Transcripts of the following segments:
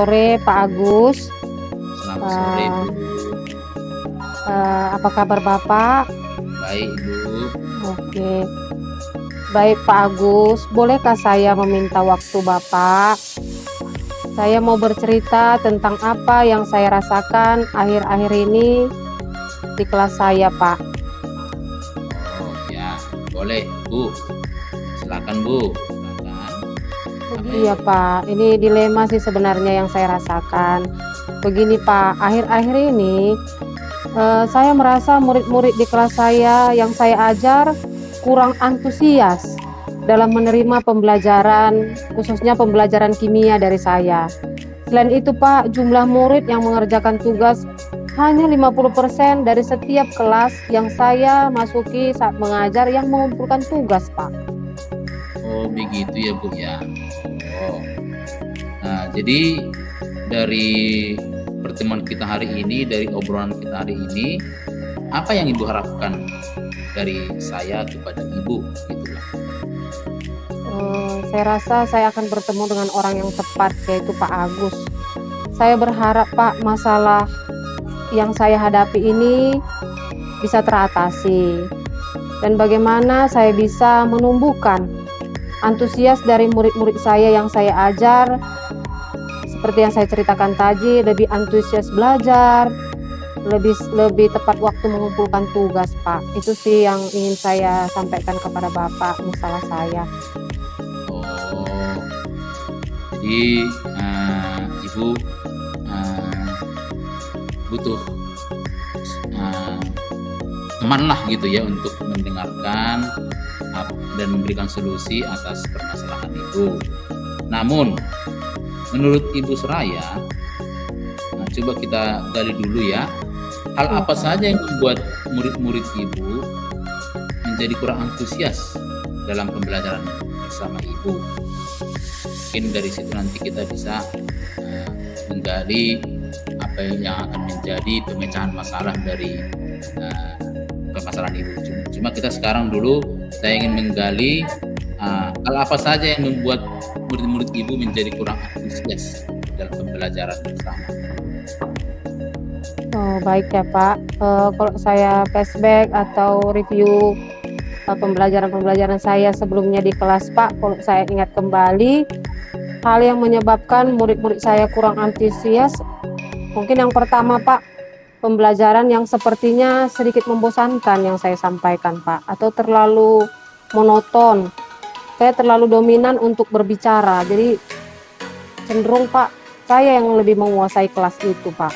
sore Pak Agus. Selamat sore Bu. Apa kabar Bapak? Baik Bu. Oke. Baik Pak Agus, bolehkah saya meminta waktu Bapak? Saya mau bercerita tentang apa yang saya rasakan akhir-akhir ini di kelas saya, Pak. Oh ya, boleh Bu. Silakan Bu. Silakan. Iya Pak, ini dilema sih sebenarnya yang saya rasakan. Begini Pak, akhir-akhir ini saya merasa murid-murid di kelas saya yang saya ajar kurang antusias dalam menerima pembelajaran, khususnya pembelajaran kimia dari saya. Selain itu Pak, jumlah murid yang mengerjakan tugas hanya 50% dari setiap kelas yang saya masuki saat mengajar yang mengumpulkan tugas Pak. Oh begitu ya Bu ya. Oh. Nah jadi dari pertemuan kita hari ini, dari obrolan kita hari ini, apa yang Ibu harapkan dari saya kepada Ibu gitulah. Saya rasa saya akan bertemu dengan orang yang tepat, yaitu Pak Agus. Saya berharap Pak, masalah yang saya hadapi ini bisa teratasi, dan bagaimana saya bisa menumbuhkan antusias dari murid-murid saya yang saya ajar. Seperti yang saya ceritakan tadi, lebih antusias belajar, lebih tepat waktu mengumpulkan tugas Pak. Itu sih yang ingin saya sampaikan kepada Bapak, masalah saya. Oh, jadi Ibu butuh teman lah gitu ya untuk mendengarkan dan memberikan solusi atas permasalahan Ibu. Namun menurut Ibu Seraya, coba kita gali dulu ya, hal apa saja yang membuat murid-murid Ibu menjadi kurang antusias dalam pembelajaran bersama Ibu. Mungkin dari situ nanti kita bisa menggali apa yang akan menjadi pemecahan masalah dari permasalahan Ibu. Cuma kita sekarang dulu saya ingin menggali hal apa saja yang membuat murid-murid Ibu menjadi kurang antusias dalam pembelajaran bersama. Oh, baik ya Pak. Kalau saya flashback atau review pembelajaran saya sebelumnya di kelas Pak, kalau saya ingat kembali, hal yang menyebabkan murid-murid saya kurang antusias, mungkin yang pertama Pak, pembelajaran yang sepertinya sedikit membosankan yang saya sampaikan Pak, atau terlalu monoton. Saya terlalu dominan untuk berbicara, jadi cenderung Pak, saya yang lebih menguasai kelas itu Pak,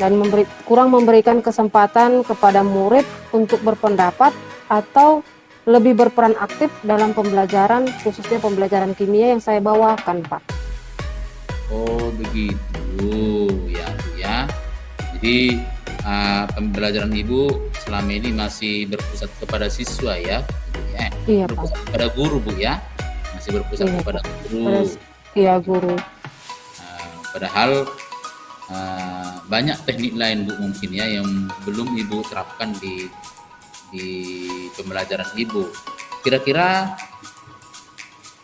dan kurang memberikan kesempatan kepada murid untuk berpendapat atau lebih berperan aktif dalam pembelajaran, khususnya pembelajaran kimia yang saya bawakan Pak. Oh begitu ya Bu ya. Jadi pembelajaran Ibu selama ini masih berpusat kepada siswa ya. Iya berpusat Pak. kepada guru Bu ya, masih berpusat Iya, kepada Pak. guru. Iya guru. Padahal banyak teknik lain Bu mungkin ya yang belum Ibu terapkan di pembelajaran Ibu. Kira-kira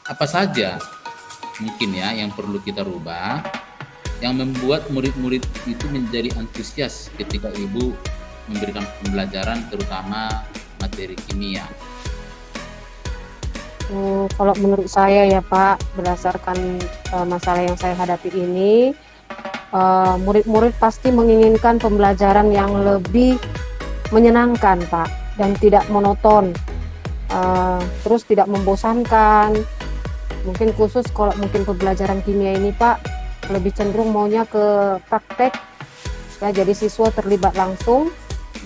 apa saja mungkin ya yang perlu kita rubah yang membuat murid-murid itu menjadi antusias ketika Ibu memberikan pembelajaran terutama materi kimia? Kalau menurut saya ya Pak, berdasarkan masalah yang saya hadapi ini, murid-murid pasti menginginkan pembelajaran yang lebih menyenangkan Pak, dan tidak monoton, terus tidak membosankan. Mungkin khusus kalau mungkin pembelajaran kimia ini Pak, lebih cenderung maunya ke praktek ya, jadi siswa terlibat langsung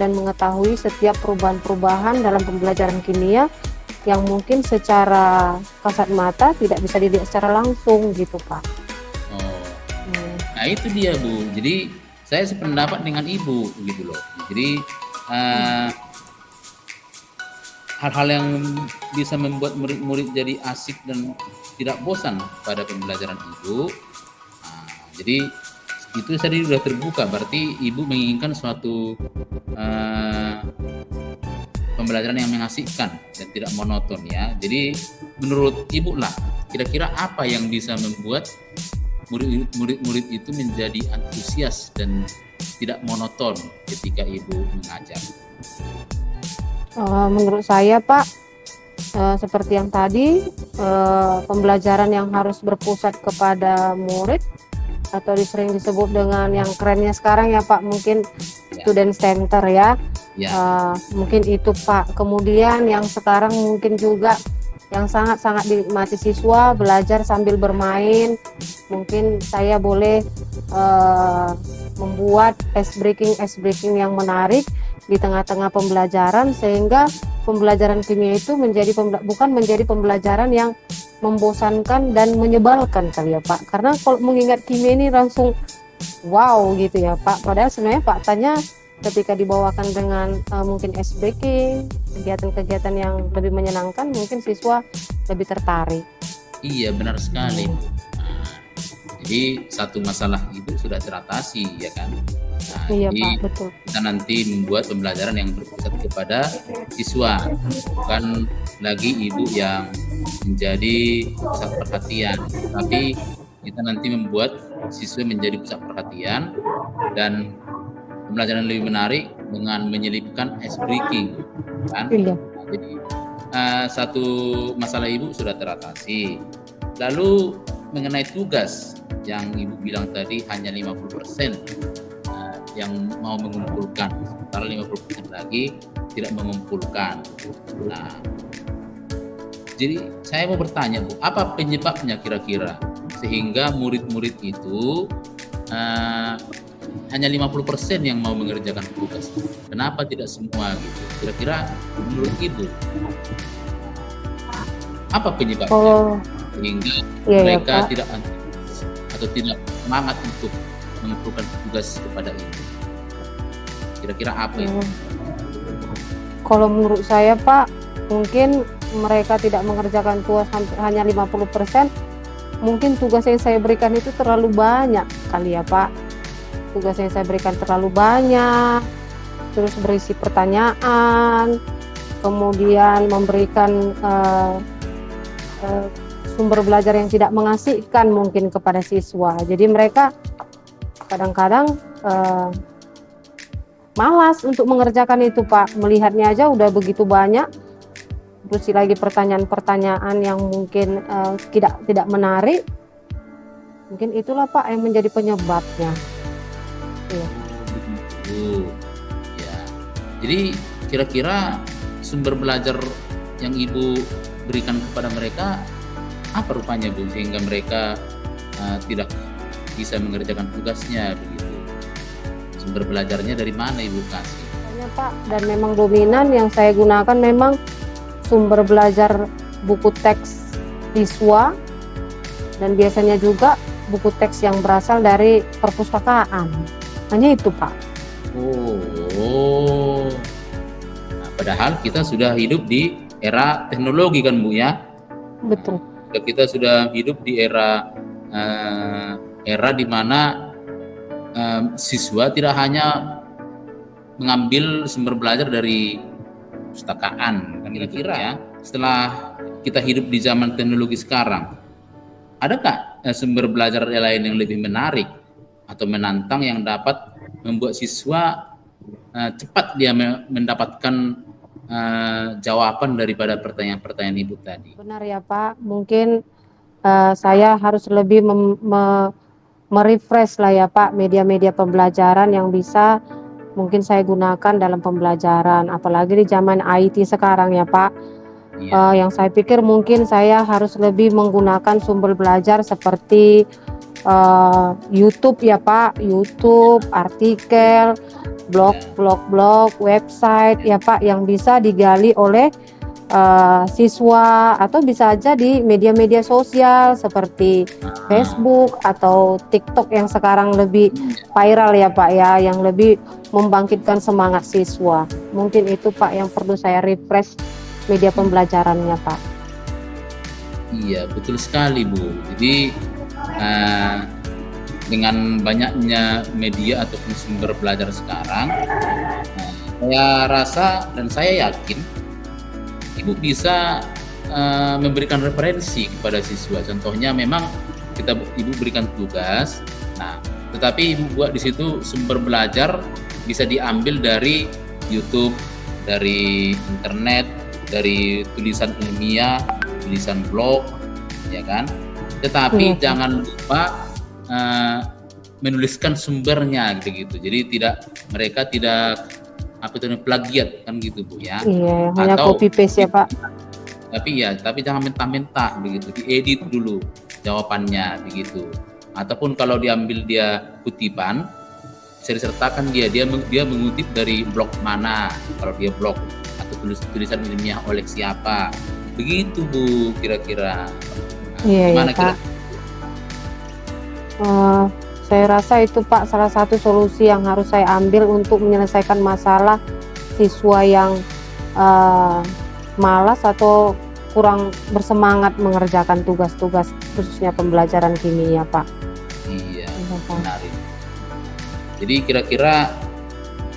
dan mengetahui setiap perubahan-perubahan dalam pembelajaran kimia yang mungkin secara kasat mata tidak bisa dilihat secara langsung gitu Pak. Nah itu dia Bu, jadi saya sependapat dengan Ibu gitu loh. Jadi hal-hal yang bisa membuat murid-murid jadi asik dan tidak bosan pada pembelajaran Ibu. Jadi itu tadi sudah terbuka, berarti Ibu menginginkan suatu pembelajaran yang mengasihkan dan tidak monoton ya. Jadi menurut Ibu lah, kira-kira apa yang bisa membuat murid-murid itu menjadi antusias dan tidak monoton ketika Ibu mengajar? Menurut saya Pak, seperti yang tadi, pembelajaran yang harus berpusat kepada murid atau sering disebut dengan yang kerennya sekarang ya Pak, mungkin student center ya. Ya, Mungkin itu Pak. Kemudian yang sekarang mungkin juga yang sangat-sangat dinikmati siswa, belajar sambil bermain. Mungkin saya boleh membuat ice breaking yang menarik di tengah-tengah pembelajaran, sehingga pembelajaran kimia itu bukan menjadi pembelajaran yang membosankan dan menyebalkan kali ya Pak. Karena kalau mengingat kimia ini langsung wow gitu ya Pak. Padahal sebenarnya faktanya ketika dibawakan dengan mungkin ice breaking, kegiatan-kegiatan yang lebih menyenangkan, mungkin siswa lebih tertarik. iya benar sekali. Jadi satu masalah Ibu sudah teratasi ya kan. Nah, Iya jadi Pak, betul. kita nanti membuat pembelajaran yang berpusat kepada siswa, bukan lagi Ibu yang menjadi pusat perhatian, tapi kita nanti membuat siswa menjadi pusat perhatian dan pembelajaran lebih menarik dengan menyelipkan ice breaking kan. Iya. Nah, jadi satu masalah Ibu sudah teratasi. Lalu mengenai tugas yang Ibu bilang tadi hanya 50% yang mau mengumpulkan, sementara 50% lagi tidak mengumpulkan. Nah, jadi saya mau bertanya Bu, apa penyebabnya kira-kira sehingga murid-murid itu hanya 50% yang mau mengerjakan tugas? Kenapa tidak semua gitu? Kira-kira menurut Ibu apa penyebabnya? Sehingga mereka tidak antusias atau tidak semangat untuk mengumpulkan tugas kepada Ibu. Kira-kira apa itu? Kalau menurut saya Pak, mungkin mereka tidak mengerjakan tugas hanya 50%. Mungkin tugas yang saya berikan itu terlalu banyak kali ya Pak. Tugas yang saya berikan terlalu banyak, terus berisi pertanyaan, kemudian memberikan sumber belajar yang tidak mengasihkan mungkin kepada siswa. Jadi mereka kadang-kadang malas untuk mengerjakan itu Pak. Melihatnya aja udah begitu banyak, terus lagi pertanyaan-pertanyaan yang mungkin tidak menarik. Mungkin itulah Pak yang menjadi penyebabnya. Ya. Ya. Jadi kira-kira sumber belajar yang Ibu berikan kepada mereka apa rupanya Bu, sehingga mereka tidak bisa mengerjakan tugasnya begitu? Sumber belajarnya dari mana Ibu kasih? Pak, dan memang dominan yang saya gunakan memang sumber belajar buku teks siswa, dan biasanya juga buku teks yang berasal dari perpustakaan. Hanya itu Pak. Nah, padahal kita sudah hidup di era teknologi kan Bu ya? Betul. Kita sudah hidup di era di mana siswa tidak hanya mengambil sumber belajar dari perpustakaan kan kira-kira ya. Setelah kita hidup di zaman teknologi sekarang, adakah sumber belajar lain yang lebih menarik atau menantang yang dapat membuat siswa cepat dia mendapatkan jawaban daripada pertanyaan-pertanyaan Ibu tadi? Benar ya Pak, mungkin saya harus lebih merefresh lah ya Pak media-media pembelajaran yang bisa mungkin saya gunakan dalam pembelajaran, apalagi di zaman IT sekarang ya Pak. Yang saya pikir mungkin saya harus lebih menggunakan sumber belajar seperti YouTube ya Pak, YouTube, artikel, blog, website ya Pak, yang bisa digali oleh siswa, atau bisa aja di media-media sosial seperti Facebook atau TikTok yang sekarang lebih viral ya Pak ya, yang lebih membangkitkan semangat siswa. Mungkin itu Pak yang perlu saya refresh media pembelajarannya Pak. Iya betul sekali Bu. Jadi dengan banyaknya media ataupun sumber belajar sekarang, saya rasa dan saya yakin Ibu bisa memberikan referensi kepada siswa. Contohnya memang ibu berikan tugas. Nah, tetapi ibu buat di situ sumber belajar bisa diambil dari YouTube, dari internet, dari tulisan ilmiah, tulisan blog, ya kan. Tetapi jangan lupa menuliskan sumbernya gitu. Jadi mereka tidak plagiat kan gitu Bu ya. Iya, hanya copy paste ya Pak. Tapi jangan mentah-mentah begitu, diedit dulu jawabannya begitu. Ataupun kalau diambil dia kutipan, bisa disertakan dia mengutip dari blog mana, kalau dia blog, atau tulisan ilmiah oleh siapa. Begitu Bu kira-kira. Iya, Pak. Saya rasa itu Pak salah satu solusi yang harus saya ambil untuk menyelesaikan masalah siswa yang malas atau kurang bersemangat mengerjakan tugas-tugas khususnya pembelajaran kimia Pak. Iya, benar. Jadi kira-kira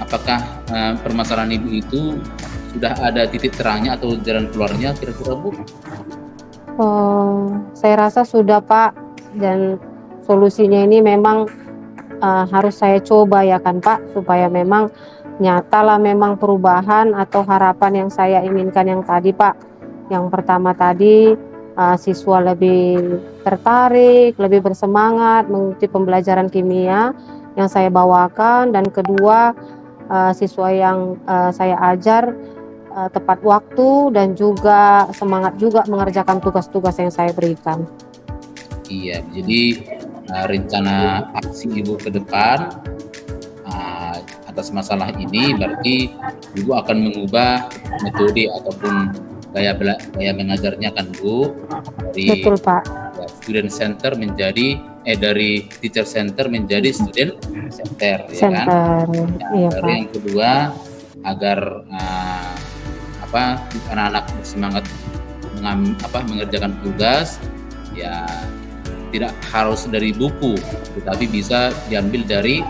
apakah permasalahan ibu itu sudah ada titik terangnya atau jalan keluarnya kira-kira Bu? Saya rasa sudah Pak, dan solusinya ini memang harus saya coba ya kan Pak, supaya memang nyatalah memang perubahan atau harapan yang saya inginkan yang tadi Pak. Yang pertama tadi siswa lebih tertarik, lebih bersemangat mengikuti pembelajaran kimia yang saya bawakan, dan kedua siswa yang saya ajar tepat waktu dan juga semangat juga mengerjakan tugas-tugas yang saya berikan. Iya, jadi rencana aksi Ibu ke depan atas masalah ini berarti Ibu akan mengubah metode ataupun gaya mengajarnya kan Bu, dari Betul Pak. Student center menjadi dari teacher center menjadi student center, ya kan? Iya, Pak. Yang kedua agar anak-anak bersemangat mengerjakan tugas, ya tidak harus dari buku, tetapi bisa diambil dari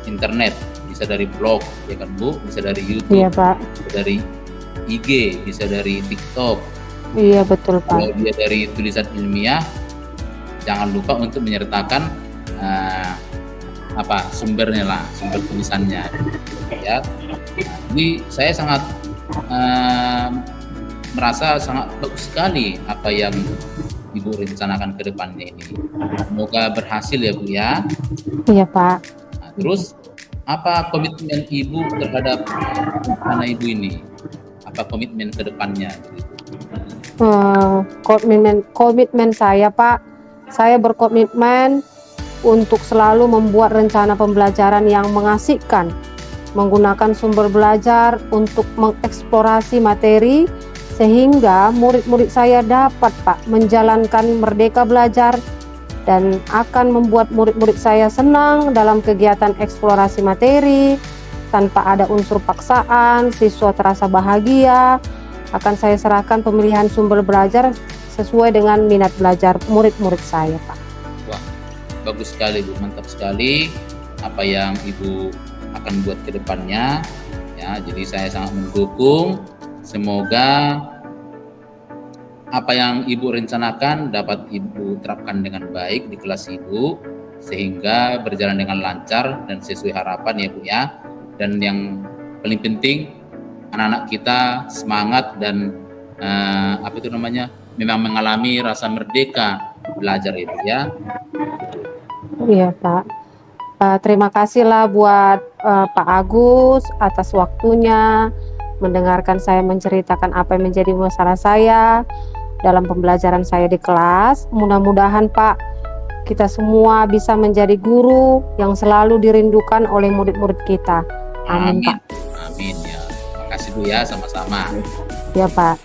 internet, bisa dari blog, ya kan Bu, bisa dari YouTube, iya, Pak. Bisa dari IG, bisa dari TikTok. Iya betul Pak. Kalau dia dari tulisan ilmiah, jangan lupa untuk menyertakan sumbernya lah, sumber tulisannya, ya. Jadi saya sangat merasa sangat bagus sekali apa yang Ibu rencanakan ke depannya ini. Semoga berhasil ya Bu ya. Iya Pak. Nah, terus apa komitmen Ibu terhadap rencana Ibu ini? Apa komitmen ke depannya? Komitmen saya Pak, saya berkomitmen untuk selalu membuat rencana pembelajaran yang mengasihkan, menggunakan sumber belajar untuk mengeksplorasi materi sehingga murid-murid saya dapat Pak menjalankan merdeka belajar, dan akan membuat murid-murid saya senang dalam kegiatan eksplorasi materi tanpa ada unsur paksaan. Siswa terasa bahagia. Akan saya serahkan pemilihan sumber belajar sesuai dengan minat belajar murid-murid saya Pak. Wah, bagus sekali Bu, mantap sekali apa yang Ibu akan buat ke depannya ya. Jadi saya sangat mendukung, semoga apa yang Ibu rencanakan dapat Ibu terapkan dengan baik di kelas Ibu sehingga berjalan dengan lancar dan sesuai harapan ya Bu ya. Dan yang paling penting anak-anak kita semangat dan memang mengalami rasa merdeka belajar itu ya. Iya Pak. Terima kasihlah buat Pak Agus atas waktunya mendengarkan saya menceritakan apa yang menjadi masalah saya dalam pembelajaran saya di kelas. Mudah-mudahan Pak, kita semua bisa menjadi guru yang selalu dirindukan oleh murid-murid kita. Amin Pak. Amin ya. Makasih Bu ya, sama-sama. Ya Pak.